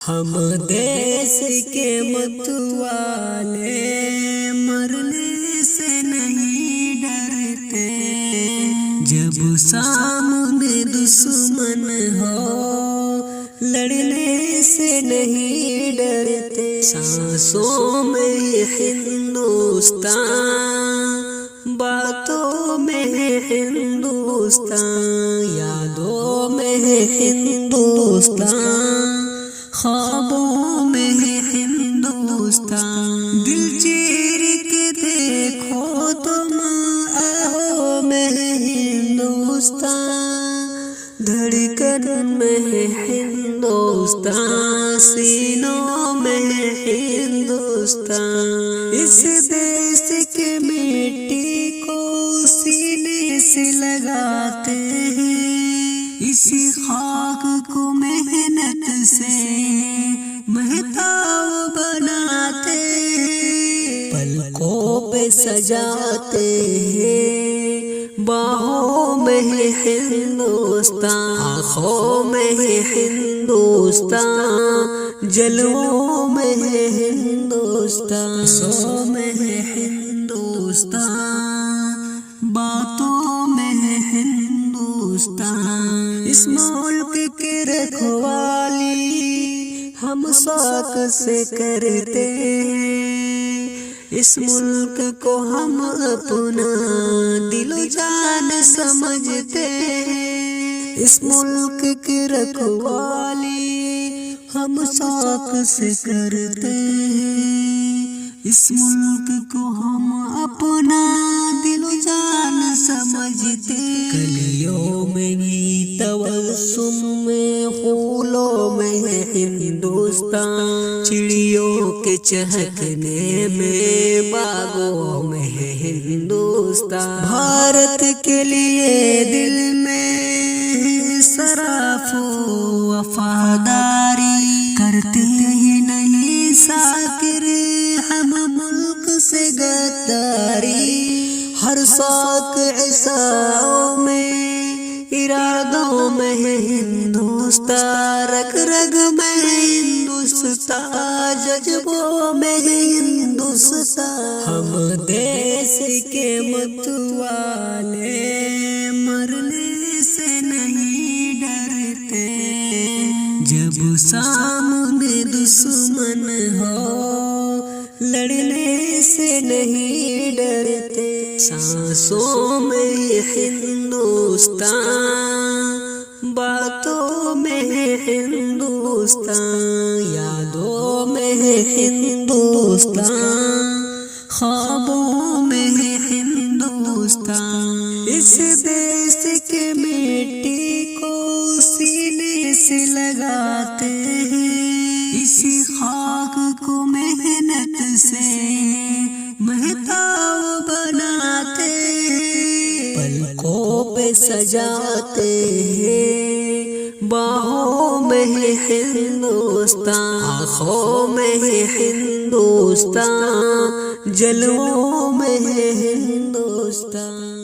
ہم دیس کے متوالے مرنے سے نہیں ڈرتے، جب سامنے دشمن ہو لڑنے سے نہیں ڈرتے۔ سانسوں میں ہندوستان، باتوں میں ہندوستان، یادوں میں ہندوستان، خوابوں میں ہندوستان۔ دل چیر کے دیکھو تم آہوں میں ہندوستان، دھڑکن میں ہندوستان، سینوں میں ہندوستان۔ اس دیس کے مٹی کو سینے سے لگاتے ہیں، اسی خاک کو محنت سے مہتاب بناتے ہیں، پلکوں پہ سجاتے ہیں، باہوں میں ہندوستان، آنکھوں میں ہندوستان، جلووں میں ہندوستان، سو میں ہندوستان، باتوں میں ہندوستان۔ اس ملک کی رکھوالی ہم شوق سے کرتے ہیں، اس ملک کو ہم اپنا دل و جان سمجھتے ہیں، اس ملک کی رکھوالی ہم شوق سے کرتے ہیں، اس ملک کو ہم اپنا دل و جان سمجھتے ہیں۔ کلیوں میں بھی تبسم میں، پھولوں میں ہندوستان، چڑیوں کے چہکنے میں، باغوں میں ہندوستان۔ بھارت کے لیے دل میں صراف وفاداری کرتے ہی نہیں ساکر ہم ملک سے غداری، ہر سوک عیسیٰ میں، ارادوں میں ہندوستان، رگ رگ میں ہندوستان، جذبوں میں ہندوستان۔ ہم دیس کے متوالے مرنے سے نہیں ڈرتے، جب سامنے دشمن ہو لڑنے سے نہیں ڈرتے۔ سانسوں میں ہندوستان، باتوں میں ہندوستان، یادوں میں ہندوستان، خوابوں میں ہندوستان۔ اس دیس کے مٹی کو سینے سے لگاتے ہیں، اسی خاک کو محنت سے مہتاب بناتے ہیں، پلکوں پہ سجاتے ہیں، باہوں میں ہندوستان، آنکھوں میں ہندوستان، جلووں میں ہندوستان۔